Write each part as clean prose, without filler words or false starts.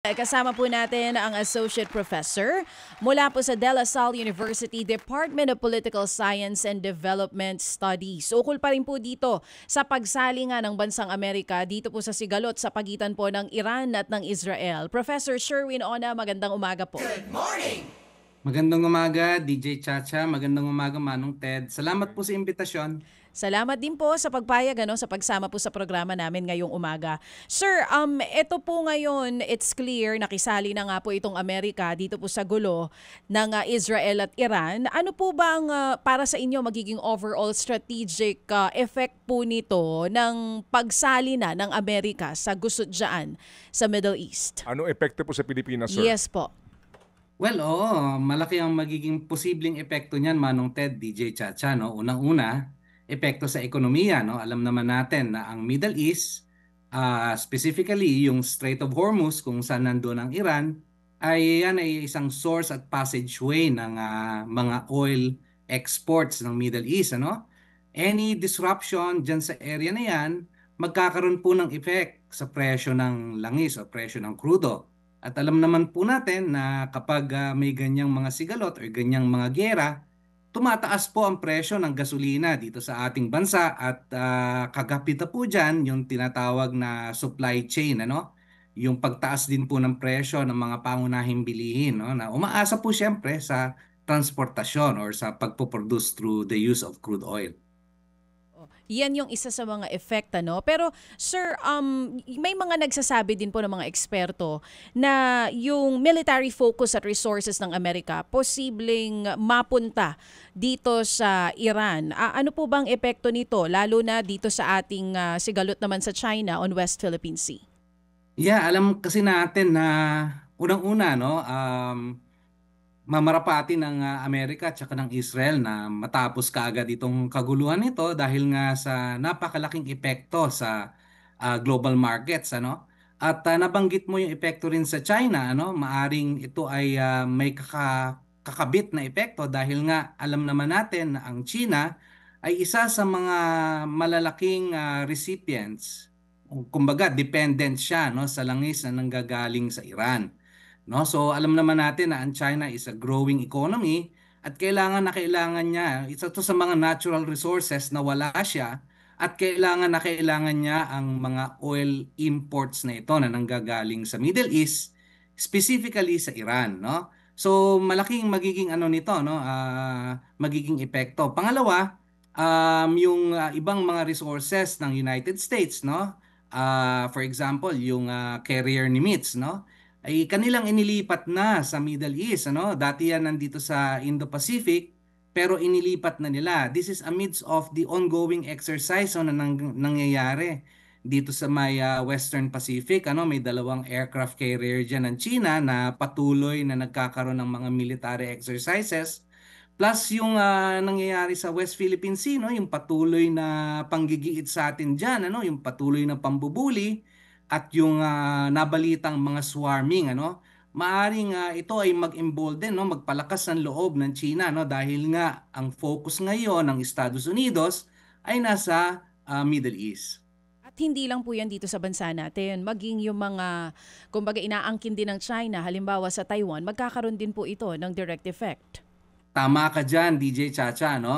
Kasama po natin ang Associate Professor mula po sa De La Salle University Department of Political Science and Development Studies. Ukol pa rin po dito sa pagsali nga ng bansang Amerika dito po sa sigalot sa pagitan po ng Iran at ng Israel. Professor Sherwin Ona, magandang umaga po. Good morning! Magandang umaga, DJ Chacha. Magandang umaga, Manong Ted. Salamat po sa imbitasyon. Salamat din po sa pagpayag sa pagsama po sa programa namin ngayong umaga. Sir, ito po ngayon, it's clear, nakisali na nga po itong Amerika dito po sa gulo ng Israel at Iran. Ano po bang para sa inyo magiging overall strategic effect po nito ng pagsali na ng Amerika sa gusot dyan sa Middle East? Ano epekto po sa Pilipinas, sir? Yes po. Well, oo, malaki ang magiging posibleng epekto niyan, Manong Ted, DJ Chacha. No? Unang-una, epekto sa ekonomiya. No? Alam naman natin na ang Middle East, specifically yung Strait of Hormuz kung saan nandoon ang Iran, yan ay isang source at passageway ng mga oil exports ng Middle East. Ano? Any disruption dyan sa area na yan, magkakaroon po ng effect sa presyo ng langis o presyo ng krudo. At alam naman po natin na kapag may ganyang mga sigalot o ganyang mga giyera, tumataas po ang presyo ng gasolina dito sa ating bansa at kagapit na po dyan yung tinatawag na supply chain, ano? Yung pagtaas din po ng presyo ng mga pangunahing bilihin, no? Na umaasa po siyempre sa transportasyon or sa pagpoproduce through the use of crude oil. Yan yung isa sa mga effect, Pero sir, may mga nagsasabi din po ng mga eksperto na yung military focus at resources ng Amerika posibleng mapunta dito sa Iran. Ano po bang epekto nito lalo na dito sa ating sigalot naman sa China on West Philippine Sea? Yeah, alam kasi natin na unang-una, no, mamarapati ng Amerika at saka ng Israel na matapos kaagad itong kaguluhan nito dahil nga sa napakalaking epekto sa global markets, ano? At nabanggit mo yung epekto rin sa China, ano? Maaring ito ay may kakabit na epekto dahil nga alam naman natin na ang China ay isa sa mga malalaking recipients, kumbaga dependent siya, no, sa langis na nanggagaling sa Iran. No? So alam naman natin na ang China is a growing economy at kailangan niya, isa to sa mga natural resources na wala siya at kailangan niya ang mga oil imports na ito na nanggagaling sa Middle East, specifically sa Iran. No? So malaking magiging ano nito, no? Magiging epekto. Pangalawa, yung ibang mga resources ng United States, no? For example, yung carrier Nimitz, no? Ay kanilang inilipat na sa Middle East, ano? Dati yan nandito sa Indo-Pacific, pero inilipat na nila. This is amidst of the ongoing exercise na nangyayari dito sa may Western Pacific, ano? May dalawang aircraft carrier diyan ng China na patuloy na nagkakaroon ng mga military exercises. Plus yung nangyayari sa West Philippine Sea, no? Yung patuloy na panggigiit sa atin diyan, ano? Yung patuloy na pambubuli at yung nabalitang mga swarming, ano, maaring ito ay mag-embolden, no, magpalakas ng loob ng China, no, dahil nga ang focus ngayon ng Estados Unidos ay nasa Middle East. At hindi lang po yan dito sa bansa natin, maging yung mga, kumbaga inaangkin din ng China, halimbawa sa Taiwan, magkakaroon din po ito ng direct effect. Tama ka dyan, DJ Chacha, no?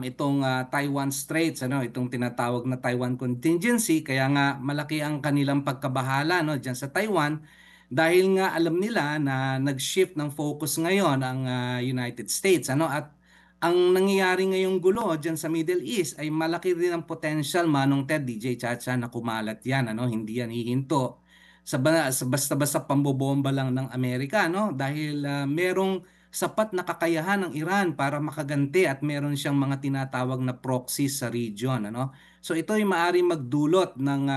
Itong Taiwan Straits, ano, itong tinatawag na Taiwan Contingency, kaya nga malaki ang kanilang pagkabahala, no, dyan sa Taiwan dahil nga alam nila na nag-shift ng focus ngayon ang United States, ano, at ang nangyayari ngayong gulo dyan sa Middle East ay malaki rin ang potential, Manong Ted, DJ Chacha, na kumalat yan, ano, hindi yan hihinto sa basta-basta pambobomba lang ng Amerika, no? Dahil merong sapat na kakayahan ng Iran para makaganti at meron siyang mga tinatawag na proxies sa region, ano? So ito ay maaaring magdulot ng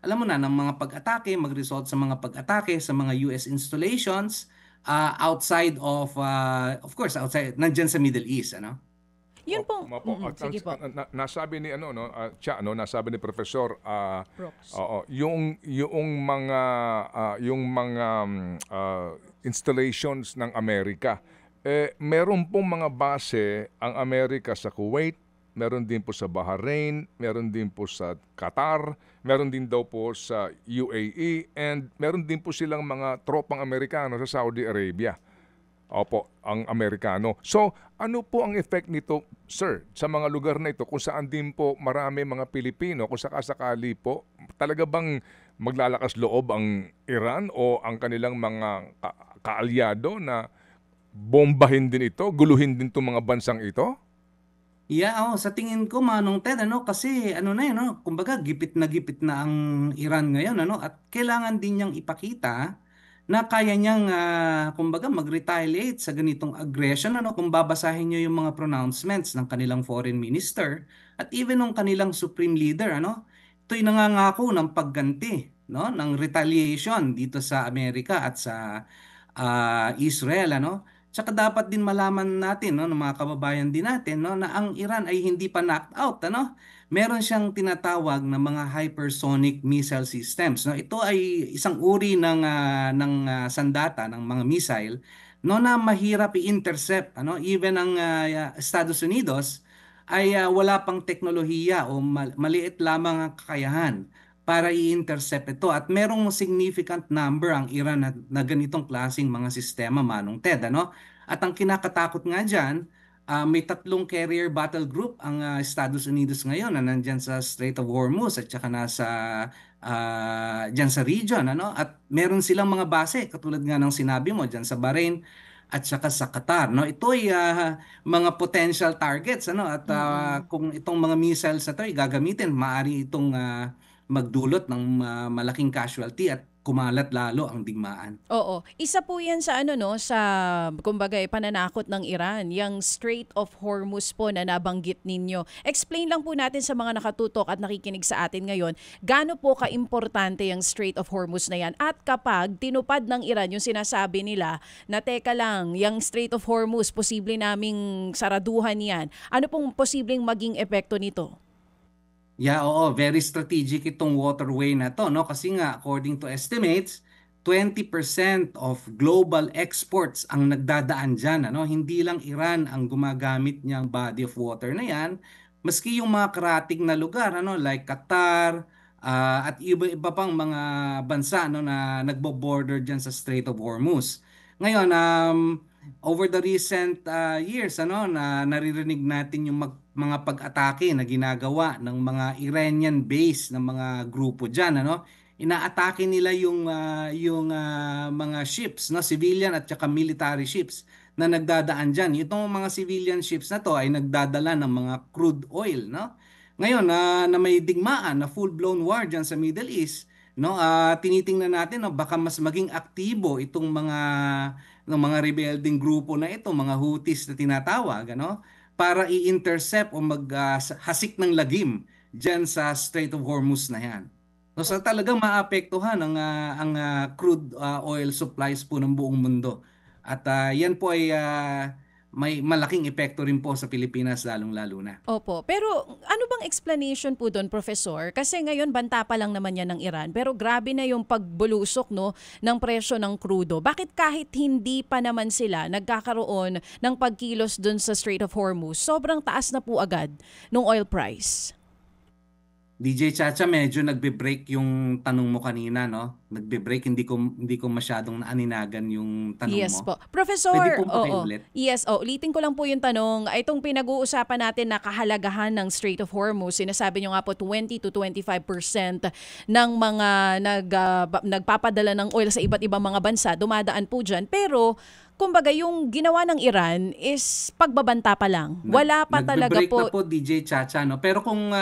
alam mo na ng mga pag-atake, mag-result sa mga pag-atake sa mga US installations outside of course outside nandiyan sa Middle East, ano? Yun pong, sige po. Nasabi ni nasabi ni Professor Brooks. yung mga installations ng Amerika, meron pong mga base ang Amerika sa Kuwait, meron din po sa Bahrain, meron din po sa Qatar, meron din daw po sa UAE, and meron din po silang mga tropang Amerikano sa Saudi Arabia. Opo, ang Amerikano. So, ano po ang effect nito, sir, sa mga lugar na ito kung saan din po marami mga Pilipino, kung sakasakali po, talaga bang maglalakas loob ang Iran o ang kanilang mga kaalyado na bombahin din ito, guluhin din itong mga bansang ito? Yeah, sa tingin ko Manong Ted, kasi ano na yun, kumbaga gipit na ang Iran ngayon, at kailangan din niyang ipakita na kaya niyang kumbaga mag-retaliate sa ganitong aggression, kung babasahin niyo yung mga pronouncements ng kanilang foreign minister at even ng kanilang supreme leader, ito'y nangangako ng pagganti, ng retaliation dito sa Amerika at sa Israel, Tsaka dapat din malaman natin, ng mga kababayan din natin, na ang Iran ay hindi pa knocked out, Meron siyang tinatawag na mga hypersonic missile systems, Ito ay isang uri sandata ng mga missile, na mahirap i-intercept, Even ang Estados Unidos ay wala pang teknolohiya o maliit lamang ang kakayahan para i-intercept ito, at merong significant number ang Iran na ganitong klaseng mga sistema, Manong Ted, At ang kinakatakot nga dyan, may 3 carrier battle group ang Estados Unidos ngayon na nandyan sa Strait of Hormuz at saka nasa dyan sa region, At meron silang mga base katulad nga ng sinabi mo dyan sa Bahrain at saka sa Qatar, Ito ay mga potential targets, At kung itong mga missiles na ito ay gagamitin, maaari itong magdulot ng malaking casualty at kumalat lalo ang digmaan. Oo. Isa po yan sa sa kumbaga pananakot ng Iran, yung Strait of Hormuz po na nabanggit ninyo. Explain lang po natin sa mga nakatutok at nakikinig sa atin ngayon, gaano po kaimportante yung Strait of Hormuz na yan, at kapag tinupad ng Iran yung sinasabi nila na teka lang, yung Strait of Hormuz, posible naming saraduhan yan, ano pong posibleng maging epekto nito? Yeah, oo, very strategic itong waterway na to, Kasi nga, according to estimates, 20% of global exports ang nagdadaan dyan, Hindi lang Iran ang gumagamit niyang body of water na yan, maski yung mga karatig na lugar, like Qatar, at iba-iba pang mga bansa, na nagbo-border dyan sa Strait of Hormuz. Ngayon, over the recent years, na naririnig natin yung mga pag-atake na ginagawa ng mga Iranian base ng mga grupo diyan, Inaatake nila yung mga ships, civilian at saka military ships na nagdadaan diyan. Itong mga civilian ships na to ay nagdadala ng mga crude oil, Ngayon na may digmaan na full-blown war diyan sa Middle East, tinitingnan natin, baka mas maging aktibo itong mga rebelding grupo na ito, mga Houthis na tinatawag, para i-intercept o maghasik ng lagim diyan sa Strait of Hormuz na yan. So talagang maapektuhan ang crude oil supplies po ng buong mundo. At yan po ay may malaking epekto rin po sa Pilipinas, lalong-lalo na. Opo. Pero ano bang explanation po doon, Professor? Kasi ngayon banta pa lang naman yan ng Iran, pero grabe na yung pagbulusok ng presyo ng krudo. Bakit kahit hindi pa naman sila nagkakaroon ng pagkilos doon sa Strait of Hormuz, sobrang taas na po agad ng oil price? DJ Chacha, medyo nagbe-break yung tanong mo kanina, Nagbe-break, hindi ko masyadong naaninagan yung tanong Yes mo. po. Professor, Pwede po oo. pakiulit? Yes, ulitin ko lang po yung tanong. Itong pinag-uusapan natin na kahalagahan ng Strait of Hormuz, sinasabi nyo nga po 20 to 25% ng mga nagpapadala ng oil sa iba't ibang mga bansa, dumadaan po dyan. Pero kumbaga yung ginawa ng Iran is pagbabanta pa lang. Wala pa talaga Nagbe-break po. na po, DJ Chacha, Pero kung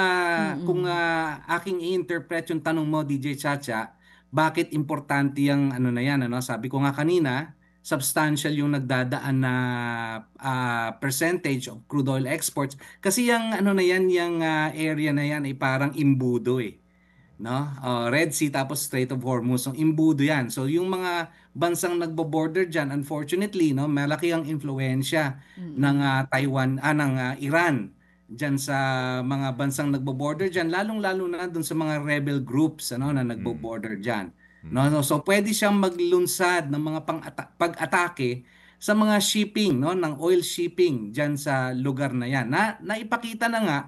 aking i-interpret yung tanong mo, DJ Chacha, bakit importante yung na yan, Sabi ko nga kanina, substantial yung nagdadaan na percentage of crude oil exports, kasi yung na yan, yung area na yan ay parang imbudo Red Sea tapos Strait of Hormuz, imbudo yan. So yung mga bansang nagbo-border diyan, unfortunately, malaki ang impluwensya ng Taiwan, ng Iran diyan sa mga bansang nagbo-border diyan, lalong-lalo na dun sa mga rebel groups na nagbo-border diyan. So pwede siyang maglunsad ng mga pag-atake sa mga shipping, no, ng oil shipping diyan sa lugar na 'yan. Naipakita na nga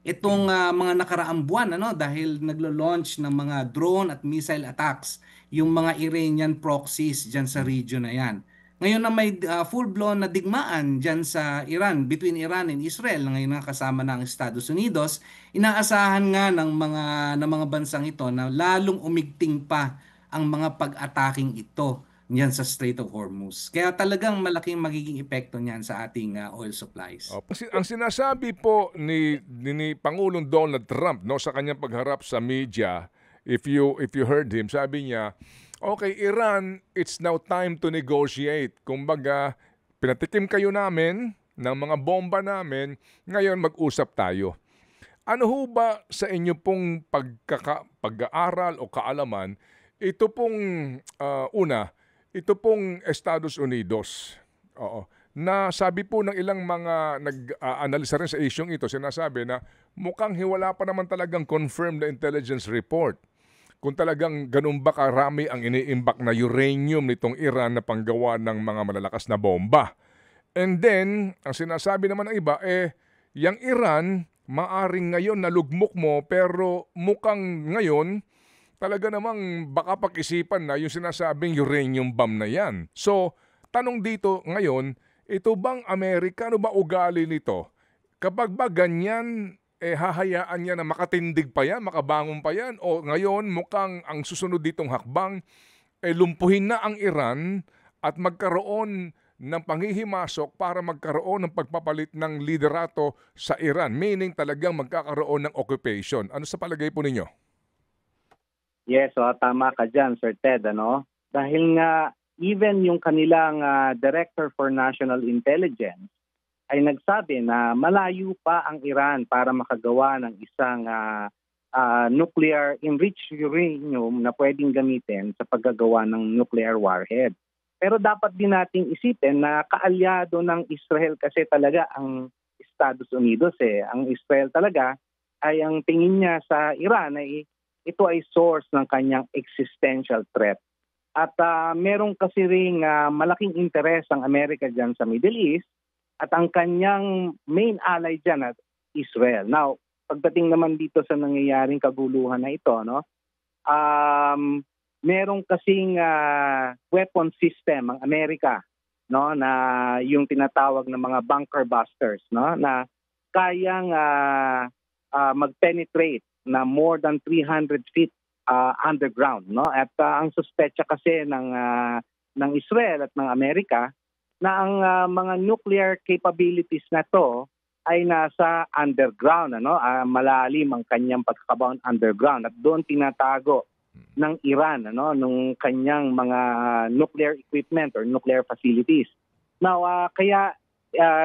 itong mga nakaraang buwan, ano, dahil naglo-launch ng mga drone at missile attacks yung mga Iranian proxies diyan sa region na 'yan. Ngayon na may full-blown na digmaan diyan sa Iran, between Iran and Israel, na ngayon na kasama ng Estados Unidos, inaasahan nga ng mga bansang ito na lalong umigting pa ang mga pag-ataking ito niyan sa Strait of Hormuz. Kaya talagang malaking magiging epekto niyan sa ating oil supplies. Ang sinasabi po ni Pangulong Donald Trump, no, sa kanyang pagharap sa media, if you heard him, sabi niya, okay, Iran, it's now time to negotiate. Kumbaga, pinatikim kayo namin ng mga bomba namin, ngayon mag-usap tayo. Ano ho ba sa inyo pong pag-aaral o kaalaman, ito pong ito pong Estados Unidos, na sabi po ng ilang mga nag-analisa rin sa isyong ito, sinasabi na mukhang wala pa naman talagang confirmed na intelligence report kung talagang ganun ba karami ang iniimbak na uranium nitong Iran na panggawa ng mga malalakas na bomba. And then, ang sinasabi naman ng iba, yung Iran, maaring ngayon nalugmok mo, pero mukhang ngayon, talaga namang baka pag-isipan na yung sinasabing uranium bomb na yan. So, tanong dito ngayon, ito bang Amerika, ano ba ugali nito? Kapag ba ganyan, hahayaan niya na makatindig pa yan, makabangon pa yan? O ngayon, mukhang ang susunod ditong hakbang, lumpuhin na ang Iran at magkaroon ng panghihimasok para magkaroon ng pagpapalit ng liderato sa Iran. Meaning talagang magkakaroon ng occupation. Ano sa palagay po ninyo? Yes, tama ka dyan, Sir Ted. Ano? Dahil nga, even yung kanilang Director for National Intelligence ay nagsabi na malayo pa ang Iran para makagawa ng isang nuclear enriched uranium na pwedeng gamitin sa paggagawa ng nuclear warhead. Pero dapat din nating isipin na kaalyado ng Israel kasi talaga ang Estados Unidos. Ang Israel talaga ay ang tingin niya sa Iran ay ito ay source ng kanyang existential threat. At meron kasi ring malaking interes ang Amerika dyan sa Middle East at ang kanyang main ally dyan at Israel. Now, pagdating naman dito sa nangyayaring kaguluhan na ito, no, meron kasing weapon system ang Amerika, no, na yung tinatawag na mga bunker busters, no, na kayang mag-penetrate na more than 300 feet underground, no? At ang suspecha kasi ng Israel at ng Amerika na ang mga nuclear capabilities na to ay nasa underground, ano? Malalim ang kanyang pagkakabaon underground at doon tinatago ng Iran, ano, nung kanyang mga nuclear equipment or nuclear facilities. Now, kaya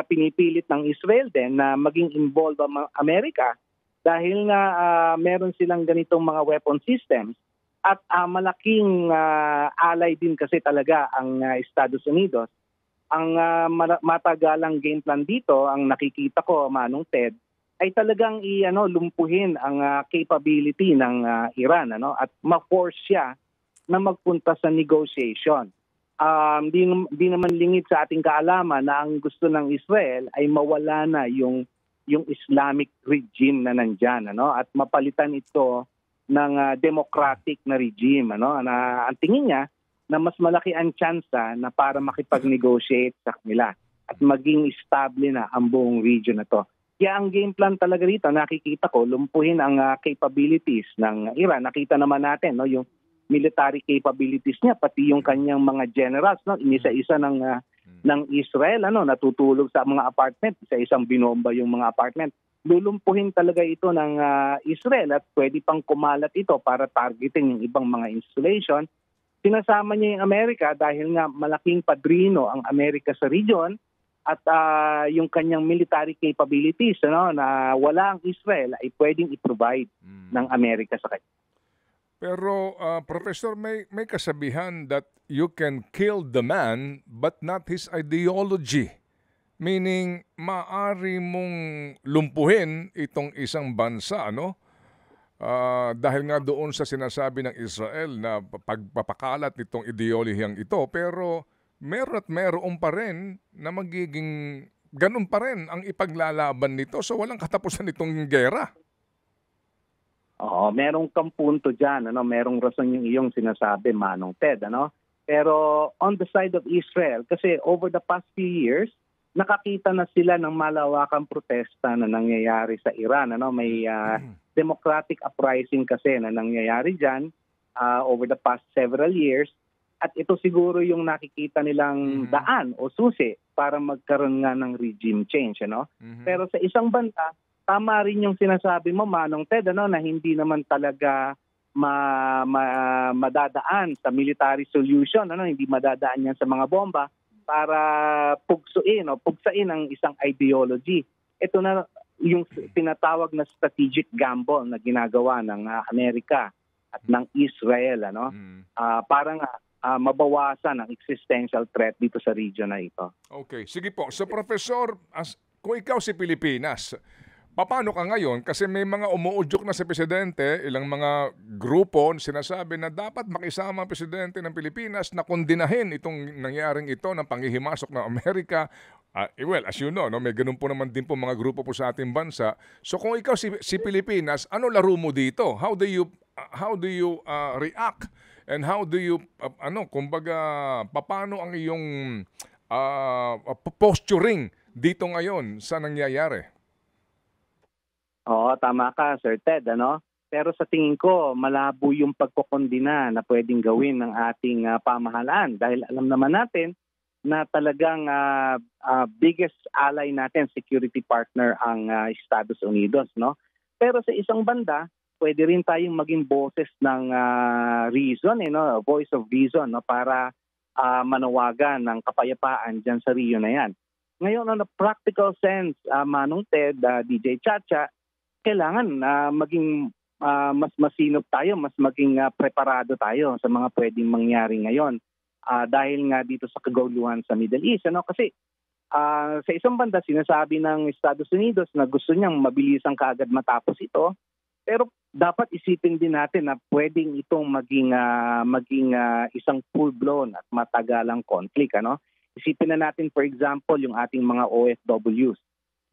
pinipilit ng Israel din na maging involved ang Amerika dahil nga meron silang ganitong mga weapon systems at malaking ally din kasi talaga ang Estados Unidos. Ang matagalang game plan dito, ang nakikita ko, Manong Ted, ay talagang lumpuhin ang capability ng Iran, ano, at ma-force siya na magpunta sa negotiation. Di naman lingid sa ating kaalaman na ang gusto ng Israel ay mawala na yung Islamic regime na nandyan, ano, at mapalitan ito ng democratic na regime, ano, na ang tingin niya na mas malaki ang tsansa na para makipag-negotiate sa kanila at maging stable na ang buong region na to. Kaya ang game plan talaga dito, nakikita ko, lumpuhin ang capabilities ng Iran. Nakita naman natin, no, yung military capabilities niya, pati yung kanyang mga generals, no, inisa-isa ng Israel, ano, natutulog sa mga apartment, isa-isang binomba yung mga apartment. Lulumpuhin talaga ito ng Israel at pwede pang kumalat ito para targetin yung ibang mga installation. Sinasama niya yung Amerika dahil nga malaking padrino ang Amerika sa region at yung kanyang military capabilities, ano, na wala ang Israel ay pwedeng i-provide ng Amerika sa kanya. Pero, Professor, may kasabihan that you can kill the man but not his ideology. Meaning, maaari mong lumpuhin itong isang bansa, ano? Dahil nga doon sa sinasabi ng Israel na pagpapakalat nitong ideolihiyang ito. Pero meron at meron pa rin na magiging ganun pa rin ang ipaglalaban nito. So walang katapusan itong gera. Oo, merong kang punto dyan, merong rason yung iyong sinasabi, Manong Ted, Pero on the side of Israel, kasi over the past few years, nakakita na sila ng malawakang protesta na nangyayari sa Iran. May democratic uprising kasi na nangyayari dyan over the past several years. At ito siguro yung nakikita nilang daan o susi para magkaroon nga ng regime change. Pero sa isang banda, tama rin yung sinasabi mo, Manong Ted, na hindi naman talaga madadaan sa military solution, hindi madadaan yan sa mga bomba para pugsain ang isang ideology. Ito na yung tinatawag na strategic gamble na ginagawa ng Amerika at ng Israel, para nga mabawasan ang existential threat dito sa region na ito. Okay, sige po. So Professor, kung ikaw si Pilipinas, paano ka ngayon? Kasi may mga umuudyok na sa presidente, ilang mga grupo sinasabi na dapat makisama ang presidente ng Pilipinas na kondinahin itong nangyaring ito ng panghihimasok ng Amerika. Well, as you know, may ganun po naman din po mga grupo po sa ating bansa. So kung ikaw si Pilipinas, ano laro mo dito? How do you react? And how do you, paano ang iyong posturing dito ngayon sa nangyayari? Oo, tama ka, Sir Ted, Pero sa tingin ko, malabo yung pagkukondina na pwedeng gawin ng ating pamahalaan. Dahil alam naman natin na talagang biggest ally natin, security partner ang Estados Unidos, Pero sa isang banda, pwede rin tayong maging boses ng reason, voice of reason, para manawagan ng kapayapaan dyan sa region na yan. Ngayon, on a practical sense, Manong Ted, DJ Chacha, kailangan maging mas masinop tayo, mas maging preparado tayo sa mga pwedeng mangyari ngayon dahil nga dito sa kaguluhan sa Middle East. Kasi sa isang banda, sinasabi ng Estados Unidos na gusto niyang mabilisang kaagad matapos ito, pero dapat isipin din natin na pwedeng itong maging isang full-blown at matagalang conflict. Isipin na natin, for example, yung ating mga OFWs,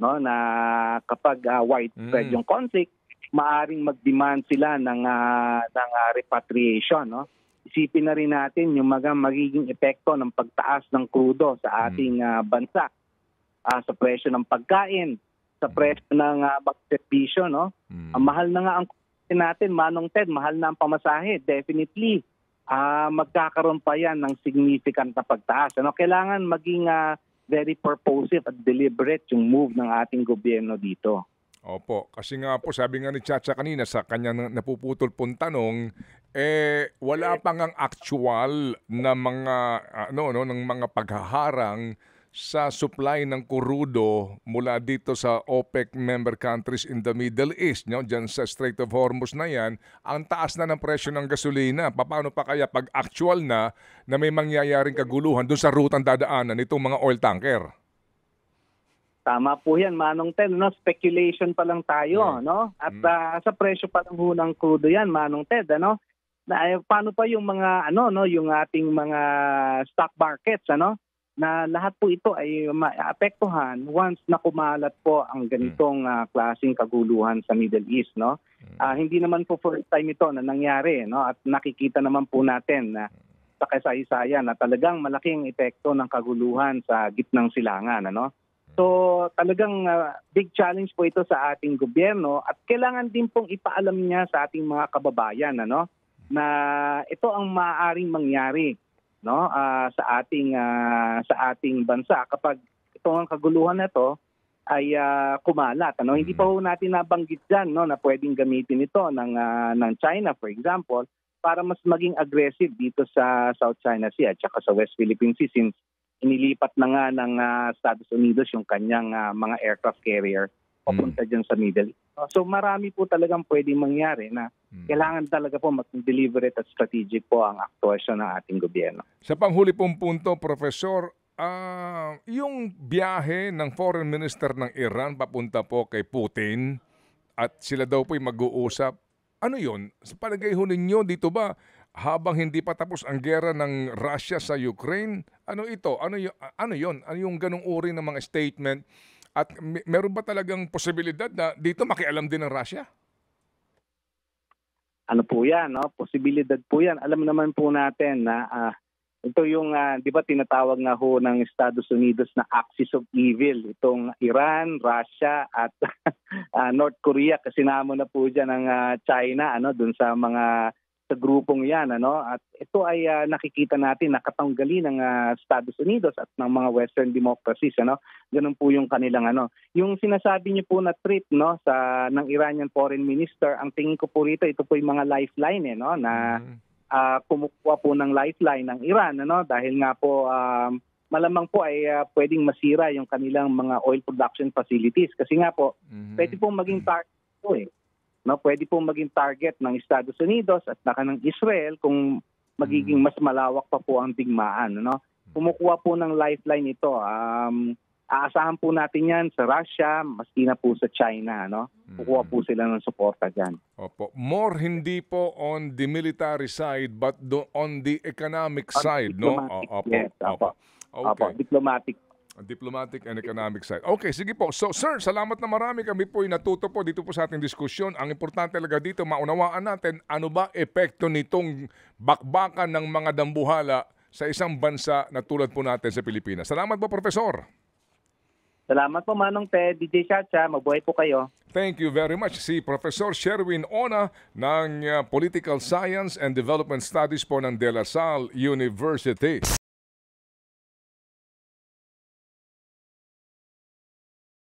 na kapag widespread yung conflict, maaring mag-demand sila ng repatriation. Isipin na rin natin yung magiging epekto ng pagtaas ng krudo sa ating bansa, sa presyo ng pagkain, sa presyo ng serbisyo. Mahal na nga ang natin, Manong Ted, mahal na ang pamasahe. Definitely, magkakaroon pa yan ng significant na pagtaas. Kailangan maging very purposive at deliberate yung move ng ating gobyerno dito. Opo, kasi nga po, sabi nga ni Chacha kanina sa kanyang napuputol pong tanong, wala pa ngang actual na mga, ng mga paghaharang sa supply ng crudo mula dito sa OPEC member countries in the Middle East, dyan sa Strait of Hormuz na yan, ang taas na ng presyo ng gasolina. Paano pa kaya pag actual na may mangyayaring kaguluhan doon sa rutang dadaanan nitong mga oil tanker? Tama po yan, Manong Ted. Speculation pa lang tayo. At sa presyo pa lang ng crudo yan, Manong Ted. Paano pa yung mga, yung ating mga stock markets, na lahat po ito ay maapektuhan once na kumalat po ang ganitong klaseng kaguluhan sa Middle East. Hindi naman po first time ito na nangyari, at nakikita naman po natin na sa kasaysayan na talagang malaking epekto ng kaguluhan sa gitnang silangan. So talagang big challenge po ito sa ating gobyerno at kailangan din pong ipaalam niya sa ating mga kababayan na ito ang maaaring mangyari sa ating bansa kapag itong kaguluhan na ito ay kumalat. Hindi pa ho natin nabanggit dyan na pwedeng gamitin ito ng China, for example, para mas maging aggressive dito sa South China Sea at saka sa West Philippine Sea since inilipat na nga ng Estados Unidos yung kanyang mga aircraft carrier papunta dyan sa Middle East. So marami po talagang pwedeng mangyari na kailangan talaga po maging deliberate at strategic po ang aktwasyon ng ating gobyerno. Sa panghuli pong punto, Professor, yung biyahe ng Foreign Minister ng Iran papunta po kay Putin at sila daw po'y mag-uusap, ano yun? Sa palagay ho ninyo, dito ba habang hindi pa tapos ang gera ng Russia sa Ukraine. Ano ito? Ano yon? Ano yung ganong uri ng mga statement? At meron ba talagang posibilidad na dito makialam din ng Russia? Ano po yan, no? Posibilidad po yan. Alam naman po natin na ito yung, di ba tinatawag nga ho ng Estados Unidos na axis of evil. Itong Iran, Russia at North Korea. Kasinamo na po dyan ng China dun sa mga sa grupong yan. At ito ay nakikita natin na katanggali ng Estados Unidos at ng mga Western democracies. Ganun po yung kanilang Yung sinasabi niyo po na trip ng Iranian Foreign Minister, ang tingin ko po rito, ito po yung mga lifeline na kumukuha po ng lifeline ng Iran dahil nga po malamang po ay pwedeng masira yung kanilang mga oil production facilities kasi nga po pwede pong maging target po pwede pong maging target ng Estados Unidos at ng Israel kung magiging mas malawak pa po ang digmaan kumukuha po ng lifeline ito. Aasahan po natin yan sa Russia, maski na po sa China. Kukuha po sila ng suporta dyan. Opo. More hindi po on the military side but on the economic side, no? Opo. Yes, Opo. Opo, Okay. diplomatic. Diplomatic and economic side. Okay, sige po. So, sir, salamat na marami. Kami po ay natuto po dito po sa ating diskusyon. Ang importante talaga dito, maunawaan natin ano ba epekto nitong bakbakan ng mga dambuhala sa isang bansa na tulad po natin sa Pilipinas. Salamat po, Profesor. Salamat po, Manong Ted, DJ Chacha. Mabuhay po kayo. Thank you very much. Si Professor Sherwin Ona ng Political Science and Development Studies po ng De La Salle University.